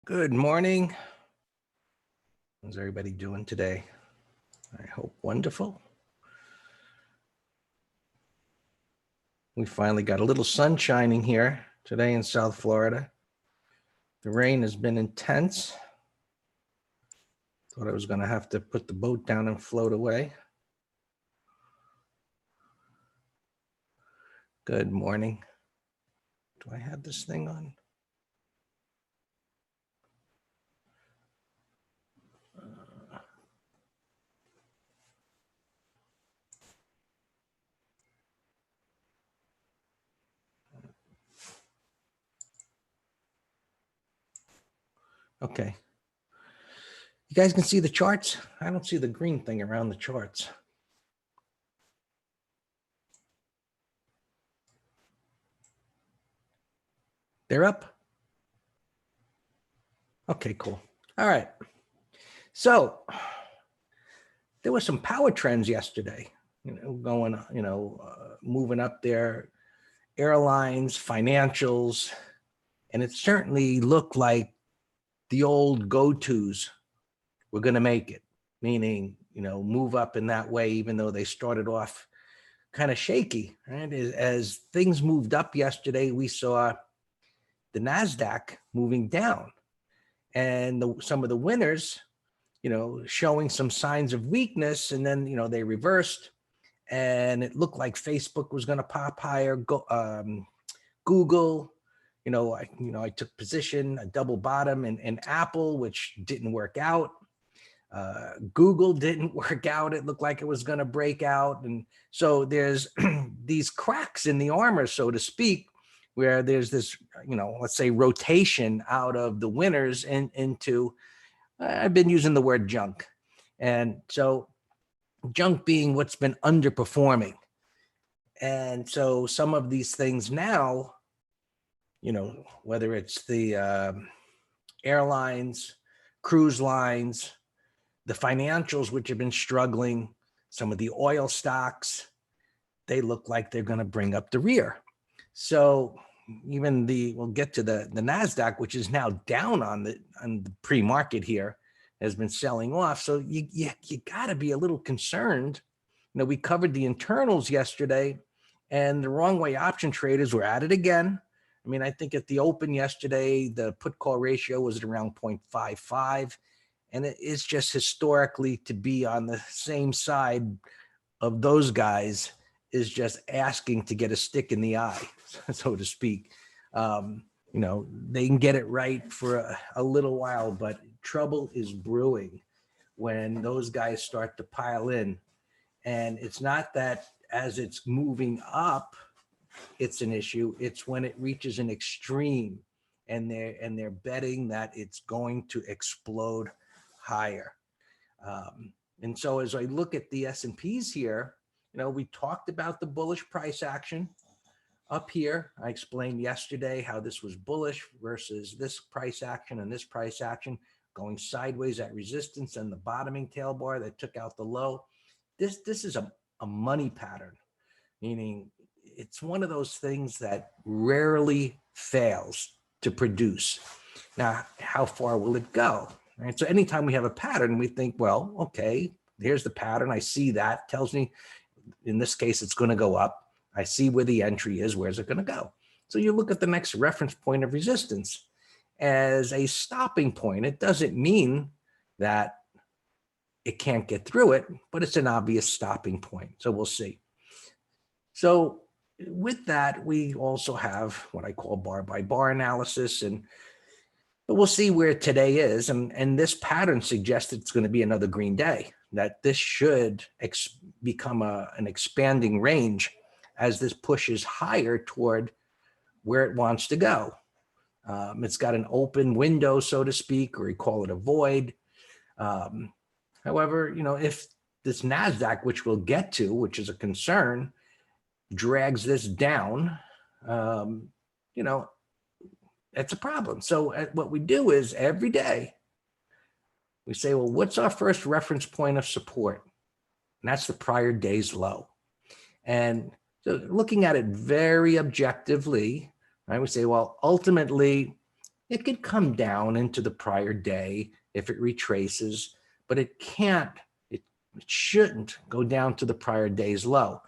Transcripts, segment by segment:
Good morning. How's everybody doing today? I hope wonderful. We finally got a little sun shining here today in South Florida. The rain has been intense. Thought I was going to have to put the boat down and float away. Good morning. Do I have this thing on? Okay. You guys can see the charts? I don't see the green thing around the charts. They're up? Okay, cool. All right. So there were some power trends yesterday, going, moving up there, airlines, financials, and it certainly looked like the old go-tos were going to make it, meaning, move up in that way, even though they started off kind of shaky, right? As things moved up yesterday, we saw the NASDAQ moving down and some of the winners, showing some signs of weakness, and then, they reversed and it looked like Facebook was going to pop higher. Google, I took position, a double bottom in Apple, which didn't work out. Google didn't work out. It looked like it was going to break out. And so there's these cracks in the armor, so to speak, where there's this, let's say rotation out of the winners and into, I've been using the word junk. And so junk being what's been underperforming. And so some of these things now, whether it's the airlines, cruise lines, the financials, which have been struggling, some of the oil stocks, they look like they're going to bring up the rear. So even we'll get to the NASDAQ, which is now down on the pre-market here, has been selling off. So you got to be a little concerned. We covered the internals yesterday, and the wrong way option traders were at it again. I mean, I think at the open yesterday, the put call ratio was at around 0.55. And it is just historically to be on the same side of those guys is just asking to get a stick in the eye, so to speak. They can get it right for a little while, but trouble is brewing when those guys start to pile in. And it's not that as it's moving up, it's an issue. It's when it reaches an extreme and they're betting that it's going to explode higher. And so as I look at the S&Ps here, we talked about the bullish price action up here. I explained yesterday how this was bullish versus this price action and this price action going sideways at resistance and the bottoming tail bar that took out the low. This is a money pattern, meaning it's one of those things that rarely fails to produce. Now, how far will it go? Right. So anytime we have a pattern, we think, well, okay, here's the pattern. I see that. Tells me, in this case, it's going to go up. I see where the entry is. Where's it going to go? So you look at the next reference point of resistance as a stopping point. It doesn't mean that it can't get through it, but it's an obvious stopping point. So we'll see. So with that, we also have what I call bar by bar analysis, but we'll see where today is. And this pattern suggests it's going to be another green day, that this should become an expanding range as this pushes higher toward where it wants to go. It's got an open window, so to speak, or you call it a void. However, if this NASDAQ, which we'll get to, which is a concern, drags this down, that's a problem. So what we do is every day we say, well, what's our first reference point of support? And that's the prior day's low. And so looking at it very objectively, right, we say, well, ultimately, It could come down into the prior day if it retraces, but it can't, it shouldn't go down to the prior day's low.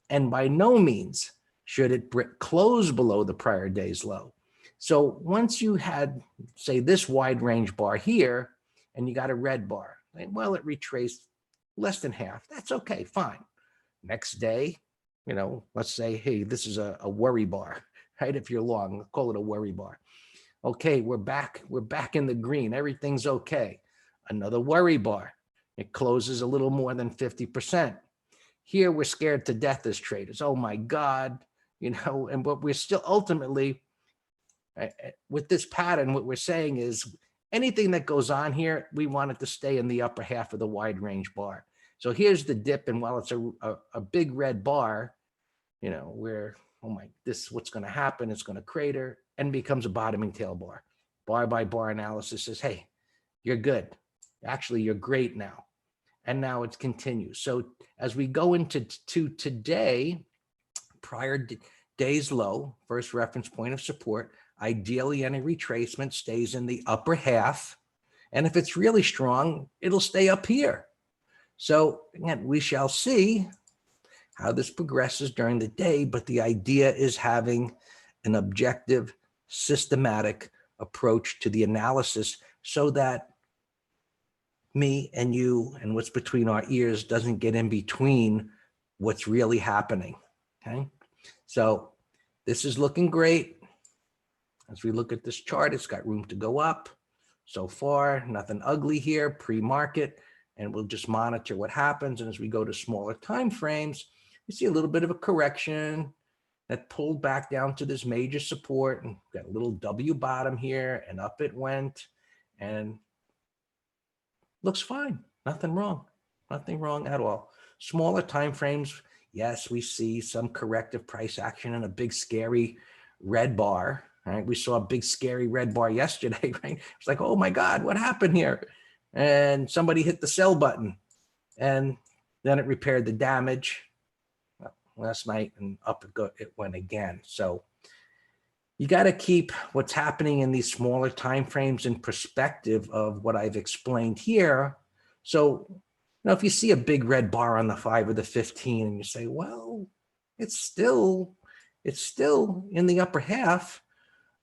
And by no means should it close below the prior day's low. So once you had, say, this wide range bar here, and you got a red bar, well, it retraced less than half. That's okay, fine. Next day, let's say, hey, this is a worry bar, right? If you're long, call it a worry bar. Okay, we're back in the green. Everything's okay. Another worry bar. It closes a little more than 50%. Here we're scared to death as traders. Oh my God, but we're still ultimately, with this pattern, what we're saying is anything that goes on here, we want it to stay in the upper half of the wide range bar. So here's the dip, and while it's a big red bar, where, oh my, what's going to happen? It's going to crater and becomes a bottoming tail bar. Bar by bar analysis says, hey, you're good. Actually, you're great now. And now it continues. So as we go into today, prior day's low, first reference point of support, ideally any retracement stays in the upper half. And if it's really strong, it'll stay up here. So again, we shall see how this progresses during the day, but the idea is having an objective, systematic approach to the analysis so that me and you and what's between our ears doesn't get in between what's really happening, okay? So this is looking great. As we look at this chart, it's got room to go up. So far, nothing ugly here, pre-market, and we'll just monitor what happens. And as we go to smaller time frames, we see a little bit of a correction that pulled back down to this major support, and got a little W bottom here, and up it went, and looks fine. Nothing wrong. Nothing wrong at all. Smaller time frames, yes, we see some corrective price action and a big scary red bar. Right? We saw a big scary red bar yesterday, right? It's like, oh my God, what happened here? And somebody hit the sell button, and then it repaired the damage last night, and up it went again. So you got to keep what's happening in these smaller time frames in perspective of what I've explained here. So, if you see a big red bar on the 5 or the 15, and you say, well, it's still in the upper half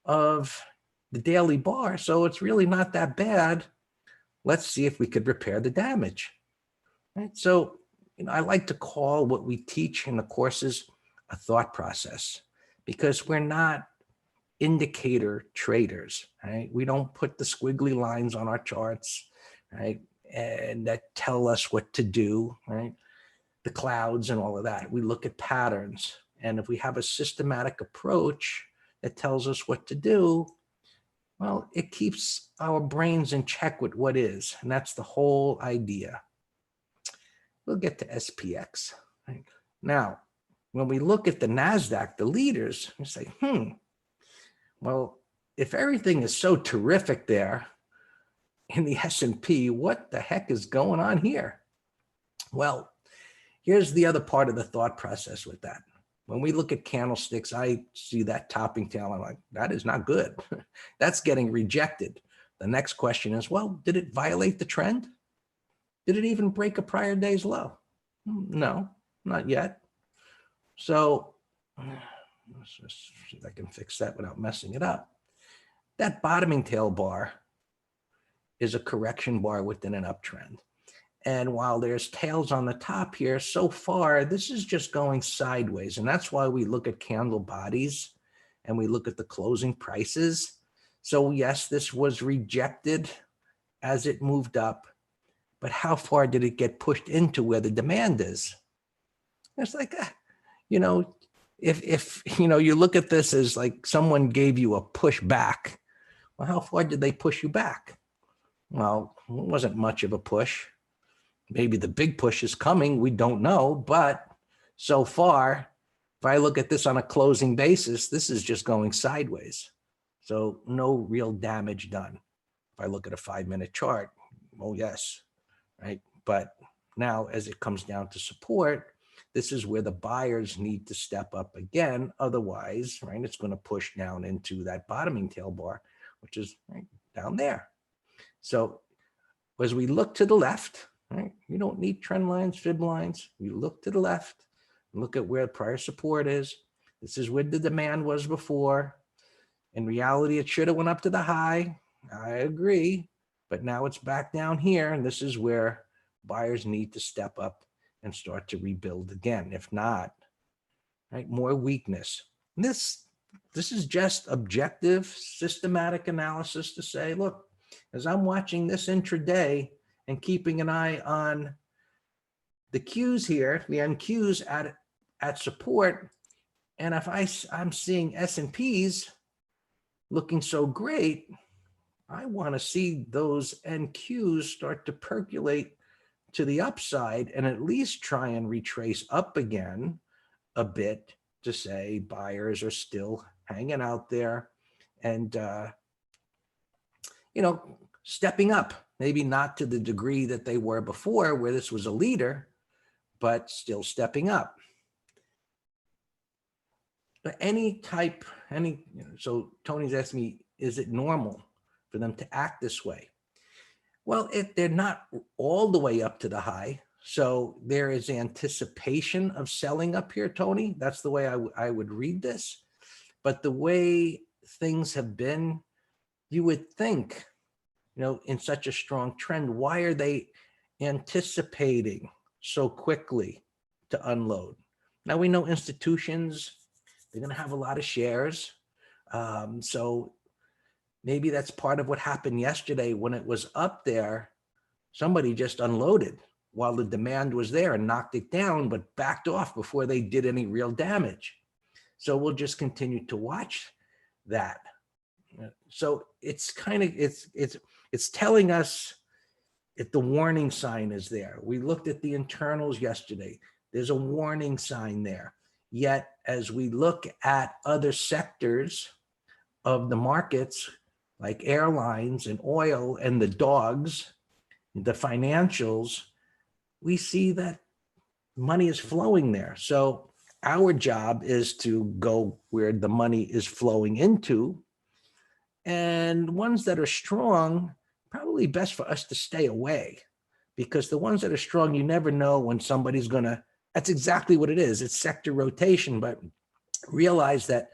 of the daily bar, so it's really not that bad. Let's see if we could repair the damage. Right? So, I like to call what we teach in the courses a thought process, because we're not indicator traders, right? We don't put the squiggly lines on our charts, right? And that tell us what to do, right? The clouds and all of that. We look at patterns. And if we have a systematic approach that tells us what to do, well, it keeps our brains in check with what is. And that's the whole idea. We'll get to SPX. Right? Now, when we look at the NASDAQ, the leaders, we say, well, if everything is so terrific there in the S&P, what the heck is going on here? Well, here's the other part of the thought process with that. When we look at candlesticks, I see that topping tail. I'm like, that is not good. That's getting rejected. The next question is, well, did it violate the trend? Did it even break a prior day's low? No, not yet. So let's just see if I can fix that without messing it up. That bottoming tail bar is a correction bar within an uptrend. And while there's tails on the top here, so far, this is just going sideways. And that's why we look at candle bodies and we look at the closing prices. So yes, this was rejected as it moved up, but how far did it get pushed into where the demand is? It's like, if you look at this as like someone gave you a push back, well, how far did they push you back? Well, it wasn't much of a push. Maybe the big push is coming. We don't know. But so far, if I look at this on a closing basis, this is just going sideways. So no real damage done. If I look at a 5-minute chart, oh, yes, right? But now as it comes down to support, this is where the buyers need to step up again. Otherwise, right, it's going to push down into that bottoming tail bar, which is right down there. So as we look to the left, right, you don't need trend lines, fib lines. You look to the left, look at where prior support is. This is where the demand was before. In reality, it should have went up to the high. I agree, but now it's back down here, and this is where buyers need to step up and start to rebuild again. If not, right, more weakness. And this is just objective, systematic analysis to say, look, as I'm watching this intraday and keeping an eye on the Qs here, the NQs at support, and if I'm seeing S&Ps looking so great, I want to see those NQs start to percolate to the upside and at least try and retrace up again a bit to say buyers are still hanging out there and, stepping up, maybe not to the degree that they were before where this was a leader, but still stepping up. But so Tony's asked me, is it normal for them to act this way? Well, they're not all the way up to the high. So there is anticipation of selling up here, Tony. That's the way I would read this. But the way things have been, you would think, in such a strong trend, why are they anticipating so quickly to unload? Now we know institutions, they're going to have a lot of shares. So maybe that's part of what happened yesterday when it was up there. Somebody just unloaded while the demand was there and knocked it down, but backed off before they did any real damage. So we'll just continue to watch that. So it's kind of, it's telling us if the warning sign is there. We looked at the internals yesterday. There's a warning sign there. Yet as we look at other sectors of the markets, like airlines and oil and the dogs, the financials, we see that money is flowing there. So our job is to go where the money is flowing into, and ones that are strong, probably best for us to stay away, because the ones that are strong, you never know when somebody's gonna, that's exactly what it is. It's sector rotation, but realize that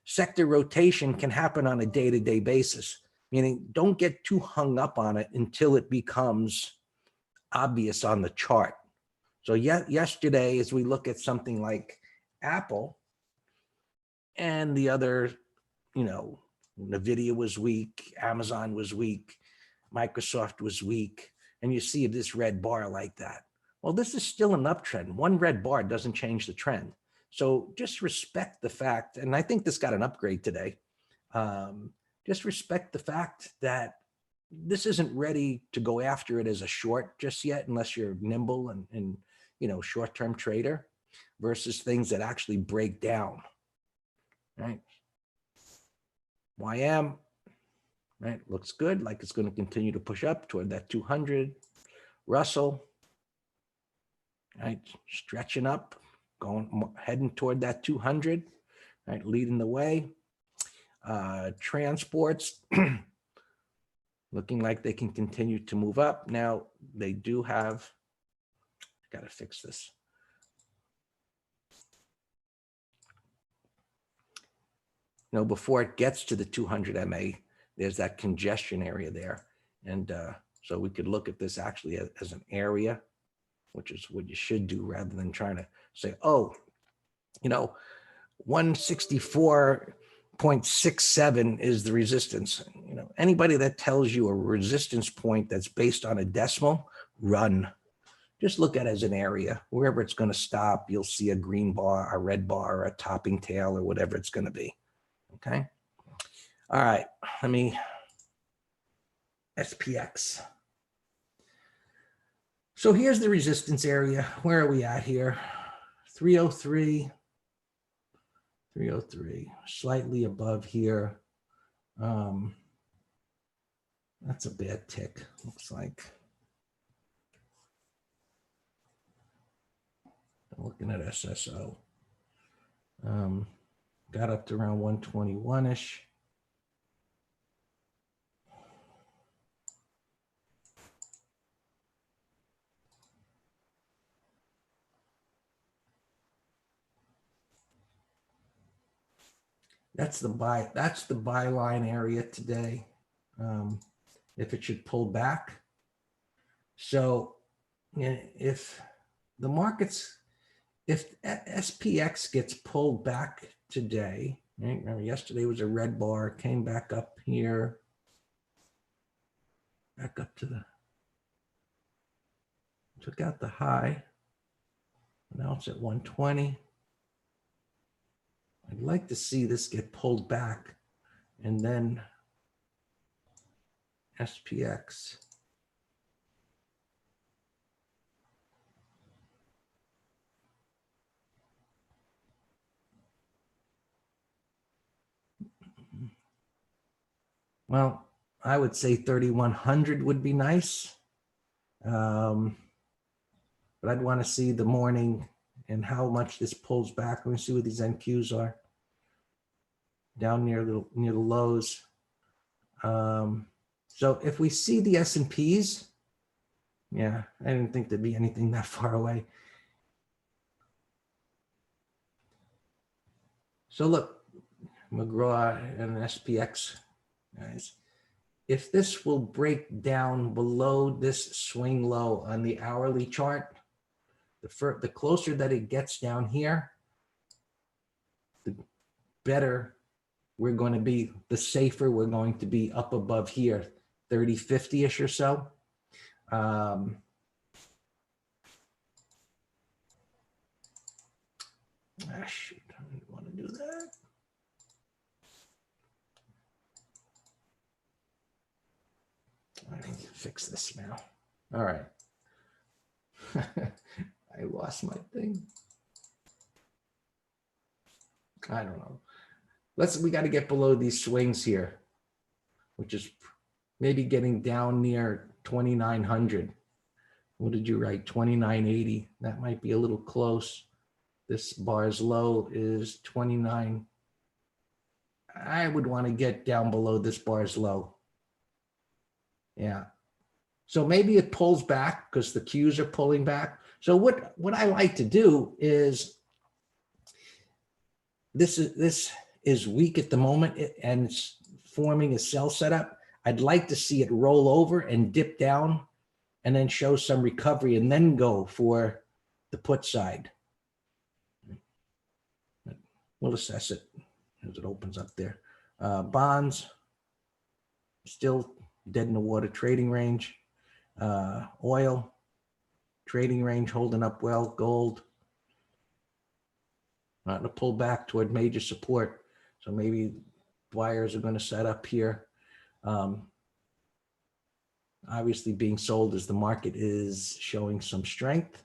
sector rotation can happen on a day-to-day basis, meaning don't get too hung up on it until it becomes obvious on the chart. So yesterday, as we look at something like Apple and the other, NVIDIA was weak, Amazon was weak, Microsoft was weak, and you see this red bar like that. Well, this is still an uptrend. One red bar doesn't change the trend. So just respect the fact, and I think this got an upgrade today. Just respect the fact that this isn't ready to go after it as a short just yet, unless you're nimble and short-term trader, versus things that actually break down, right? YM, right, looks good, like it's going to continue to push up toward that 200. Russell, right, stretching up, heading toward that 200, right, leading the way. Transports, looking like they can continue to move up. Now, they do have, got to fix this. Before it gets to the 200 MA, there's that congestion area there. And so we could look at this actually as an area, which is what you should do rather than trying to say, oh, 164.67 is the resistance. Anybody that tells you a resistance point that's based on a decimal, run. Just look at it as an area. Wherever it's going to stop, you'll see a green bar, a red bar, a topping tail, or whatever it's going to be. Okay. All right. SPX. So here's the resistance area. Where are we at here? 303. 303, slightly above here. That's a bad tick, looks like. I'm looking at SSO. Got up to around 121-ish. That's the buy line area today. If it should pull back. So if the markets, if SPX gets pulled back today, right? Remember yesterday was a red bar, came back up here, back up to the, took out the high. Now it's at 120. I'd like to see this get pulled back and then SPX. Well, I would say 3,100 would be nice. But I'd want to see the morning and how much this pulls back. Let me see what these NQs are. Down near the lows. So if we see the S&Ps, yeah, I didn't think there'd be anything that far away. So look, McGraw and SPX, guys, if this will break down below this swing low on the hourly chart, the closer that it gets down here, the better we're going to be, the safer we're going to be up above here, 30-50-ish or so. Shoot, I didn't want to do that. I need to fix this now. All right. I lost my thing. I don't know. We got to get below these swings here, which is maybe getting down near 2,900. What did you write? 2,980. That might be a little close. This bar's low is 29. I would want to get down below this bar's low. Yeah. So maybe it pulls back because the Qs are pulling back. So what I like to do is, this is weak at the moment and it's forming a sell setup. I'd like to see it roll over and dip down and then show some recovery and then go for the put side. We'll assess it as it opens up there. Bonds, still dead in the water, trading range. Oil, trading range holding up well. Gold, not to pull back toward major support. So maybe buyers are going to set up here. Obviously being sold as the market is showing some strength.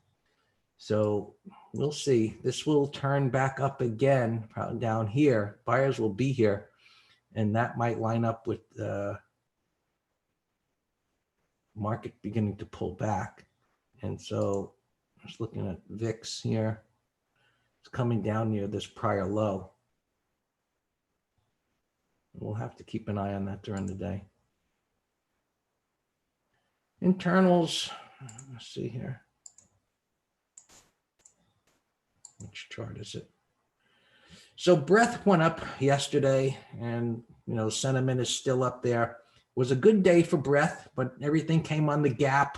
So we'll see. This will turn back up again down here. Buyers will be here. And that might line up with the market beginning to pull back. And so just looking at VIX here. It's coming down near this prior low. We'll have to keep an eye on that during the day. Internals, let's see here. Which chart is it? So breadth went up yesterday and, sentiment is still up there. It was a good day for breadth, but everything came on the gap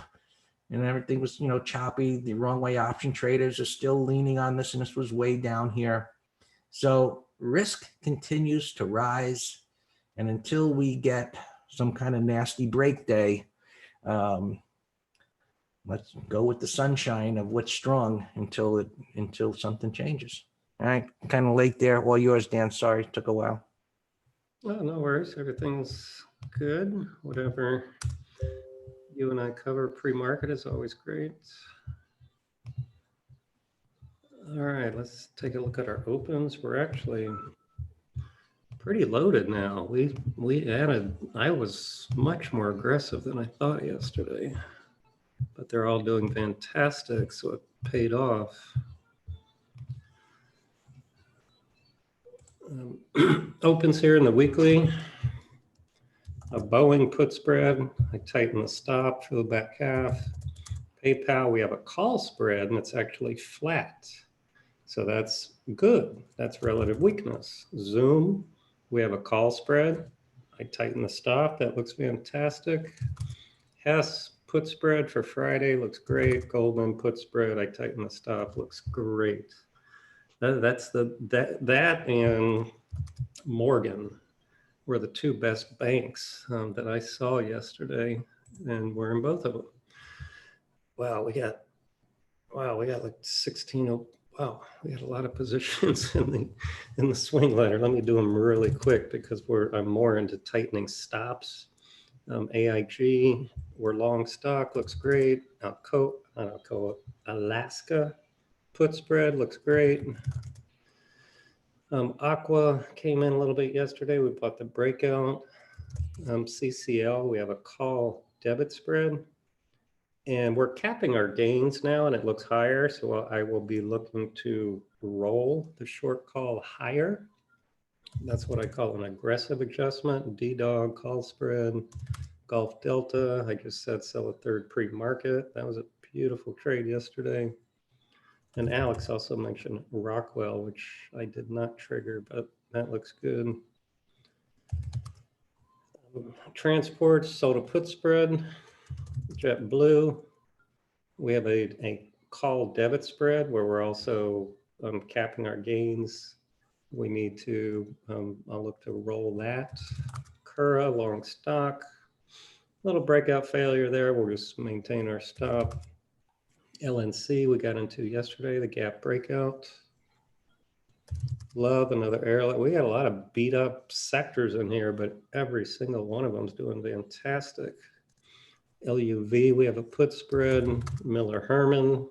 and everything was, choppy. The wrong way option traders are still leaning on this and this was way down here. So risk continues to rise. And until we get some kind of nasty break day, let's go with the sunshine of what's strong until something changes. All right, kind of late there. All yours, Dan. Sorry, it took a while. Oh, no worries. Everything's good. Whatever you and I cover pre-market is always great. All right, let's take a look at our opens. We're actually pretty loaded now. I was much more aggressive than I thought yesterday, but they're all doing fantastic, so it paid off. Opens here in the weekly. A Boeing put spread. I tighten the stop for the back half. PayPal, we have a call spread and it's actually flat. So that's good. That's relative weakness. Zoom, We have a call spread. I tighten the stop. That looks fantastic. Hess put spread for Friday looks great. Goldman put spread. I tighten the stop. Looks great. That and Morgan were the two best banks that I saw yesterday, and we're in both of them. Wow, we got like 16. Wow, we got a lot of positions in the swing ladder. Let me do them really quick because I'm more into tightening stops. AIG, we're long stock, looks great. Alaska put spread looks great. Aqua came in a little bit yesterday. We bought the breakout. CCL, we have a call debit spread. And we're capping our gains now, and it looks higher. So I will be looking to roll the short call higher. That's what I call an aggressive adjustment. D-Dog, call spread, Gulf Delta. I just said sell a third pre-market. That was a beautiful trade yesterday. And Alex also mentioned Rockwell, which I did not trigger, but that looks good. Transports, sold a put spread. JetBlue, we have a call debit spread where we're also capping our gains. We need to, I'll look to roll that. Cura, long stock, little breakout failure there. We'll just maintain our stop. LNC, we got into yesterday, the gap breakout. Love, another airline. We got a lot of beat up sectors in here, but every single one of them is doing fantastic. LUV, we have a put spread. Miller Herman,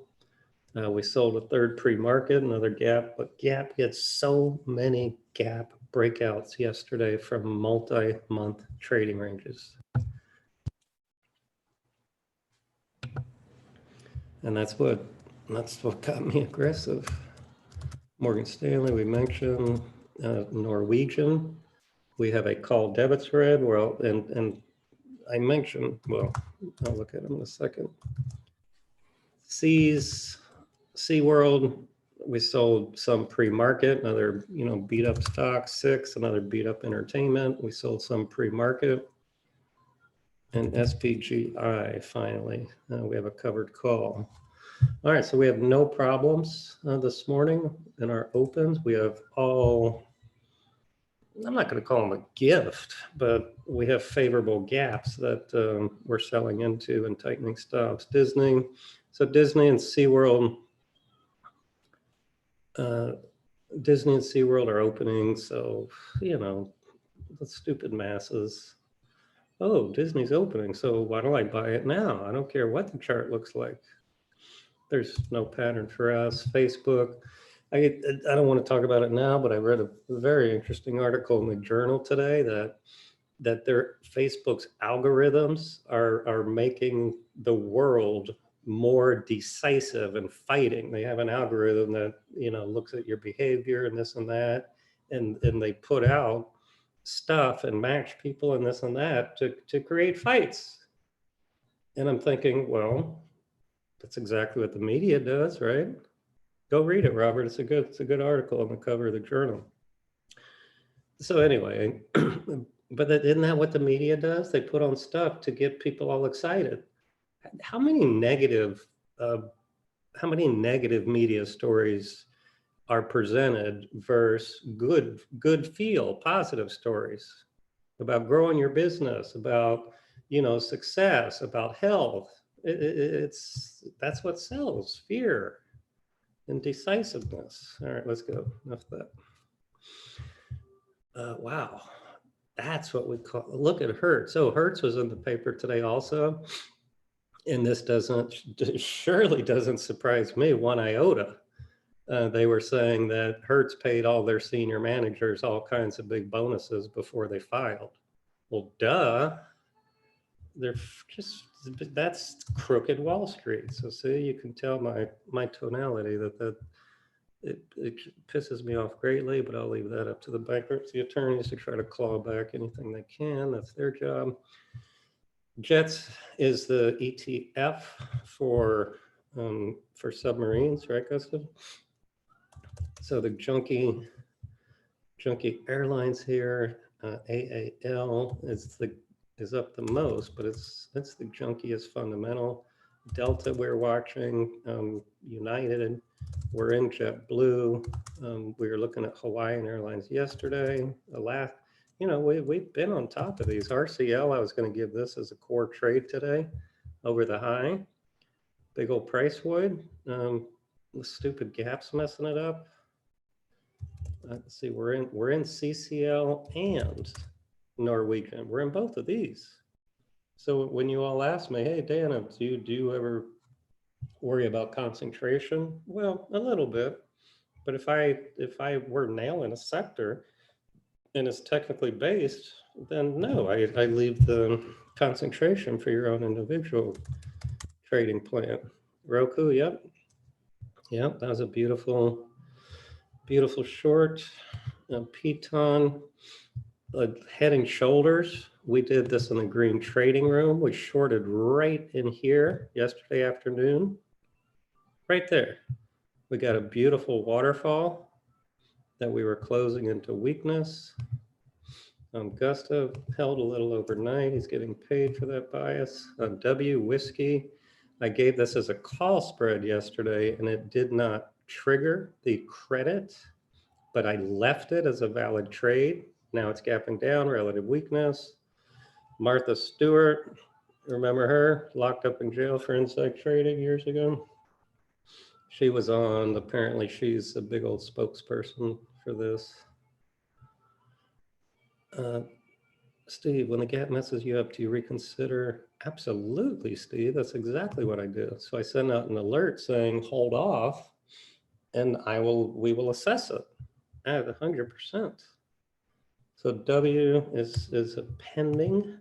we sold a third pre-market, another gap, but gap gets so many gap breakouts yesterday from multi-month trading ranges. And that's what got me aggressive. Morgan Stanley, we mentioned. Norwegian, we have a call debit spread. Well, and I mentioned, well, I'll look at them in a second. SeaWorld, we sold some pre-market, another beat up stock. Six, another beat up entertainment. We sold some pre-market. And SPGI, finally, we have a covered call. All right, so we have no problems this morning in our opens. We have all, I'm not going to call them a gift, but we have favorable gaps that we're selling into and tightening stops. Disney, so Disney and SeaWorld, are opening. So, the stupid masses. Oh, Disney's opening, so why don't I buy it now? I don't care what the chart looks like. There's no pattern for us. Facebook, I don't want to talk about it now, but I read a very interesting article in the journal today that Facebook's algorithms are making the world more decisive and fighting. They have an algorithm that looks at your behavior and this and that, and they put out stuff and match people and this and that to create fights. And I'm thinking, well, that's exactly what the media does, right? Go read it, Robert. It's a good article on the cover of the journal. So anyway, but isn't that what the media does? They put on stuff to get people all excited. How many negative media stories are presented versus good positive stories about growing your business, about success, about health? That's what sells, fear and decisiveness. All right, let's go. Enough of that. Wow, that's what we call. Look at Hertz. So Hertz was in the paper today also, and this surely doesn't surprise me one iota. They were saying that Hertz paid all their senior managers all kinds of big bonuses before they filed. Well, duh. That's crooked Wall Street. So see, you can tell my tonality that it pisses me off greatly, but I'll leave that up to the bankruptcy attorneys to try to claw back anything they can. That's their job. JETS is the ETF for submarines, right, Gustav? So the junky Junkie Airlines here. AAL is up the most, but it's the junkiest fundamental. Delta we're watching. United, we're in JetBlue. We were looking at Hawaiian Airlines yesterday. We've been on top of these. RCL, I was going to give this as a core trade today over the high. Big old price void. The stupid gap's messing it up. Let's see, we're in CCL and Norwegian. We're in both of these. So when you all ask me, hey Dana, do you ever worry about concentration? Well, a little bit. But if I were nailing a sector and it's technically based, then no, I leave the concentration for your own individual trading plan. Roku, yep. Yep, that was a beautiful short. Piton, head and shoulders. We did this in the green trading room. We shorted right in here yesterday afternoon. Right there. We got a beautiful waterfall that we were closing into weakness. Gustav held a little overnight. He's getting paid for that bias. W Whiskey, I gave this as a call spread yesterday and it did not trigger the credit, but I left it as a valid trade. Now it's gapping down, relative weakness. Martha Stewart, remember her? Locked up in jail for inside trading years ago. She was on, apparently she's a big old spokesperson for this. Steve, when the gap messes you up, do you reconsider? Absolutely, Steve. That's exactly what I do. So I send out an alert saying, hold off, and we will assess it at 100%. So W is a pending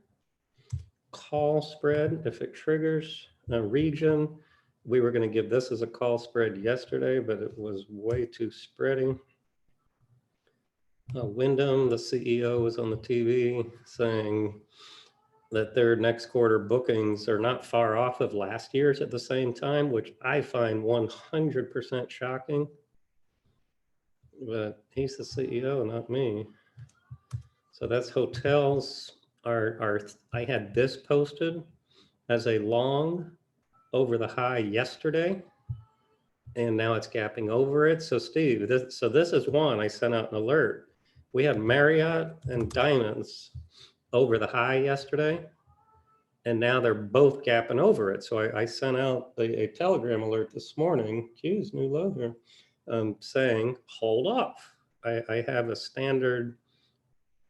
call spread. If it triggers a region, we were going to give this as a call spread yesterday, but it was way too spreading. Wyndham, the CEO, was on the TV saying that their next quarter bookings are not far off of last year's at the same time, which I find 100% shocking. But he's the CEO, not me. So that's hotels. I had this posted as a long over the high yesterday, and now it's gapping over it. So Steve, this is one I sent out an alert. We had Marriott and Diamonds over the high yesterday, and now they're both gapping over it. So I sent out a Telegram alert this morning. Geez, new logo, saying hold off. I have a standard.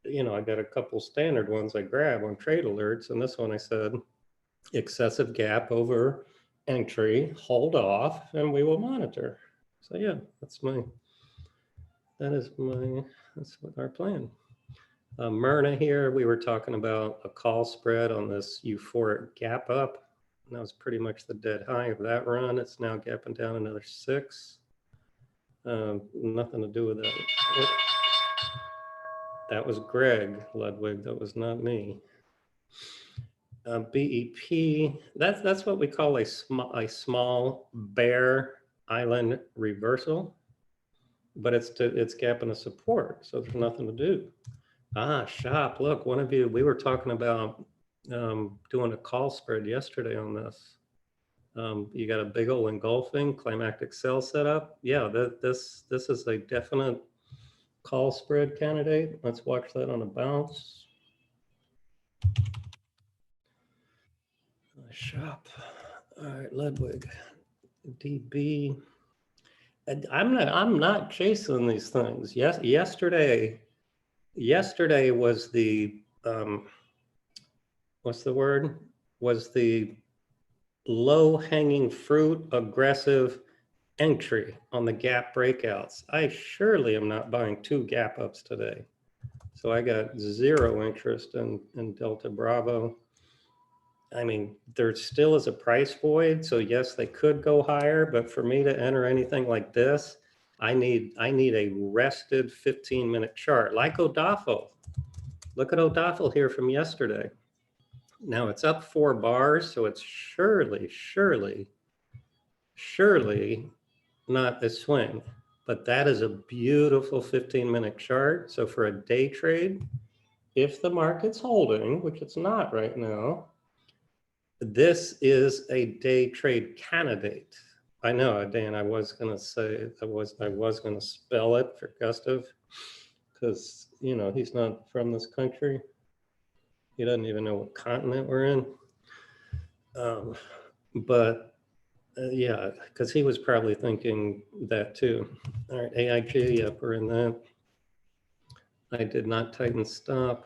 I got a couple standard ones I grab on trade alerts, and this one I said excessive gap over entry, hold off, and we will monitor. So yeah, that's what our plan. Myrna here, we were talking about a call spread on this euphoric gap up. And that was pretty much the dead high of that run. It's now gapping down another 6. Nothing to do with that. That was Greg Ludwig. That was not me. BEP, that's what we call a small bear island reversal, but it's gapping a support, so there's nothing to do. Shop, look, one of you, we were talking about doing a call spread yesterday on this. You got a big old engulfing climactic sell setup. Yeah, this is a definite call spread candidate. Let's watch that on a bounce. Shop. All right, Ludwig, DB. I'm not chasing these things. Yes, yesterday was the what's the word? Was the low hanging fruit aggressive entry on the gap breakouts. I surely am not buying 2 gap ups today. So I got 0 interest in Delta Bravo. I mean, there still is a price void. So yes, they could go higher, but for me to enter anything like this, I need a rested 15-minute chart like Odafel. Look at Odafel here from yesterday. Now it's up 4 bars, so it's surely not a swing. But that is a beautiful 15-minute chart. So for a day trade, if the market's holding, which it's not right now, this is a day trade candidate. I know, Dan, I was going to say, I was going to spell it for Gustav, because, you know, he's not from this country. He doesn't even know what continent we're in. Yeah, because he was probably thinking that too. All right, AIG, yep, we're in that. I did not tighten stop.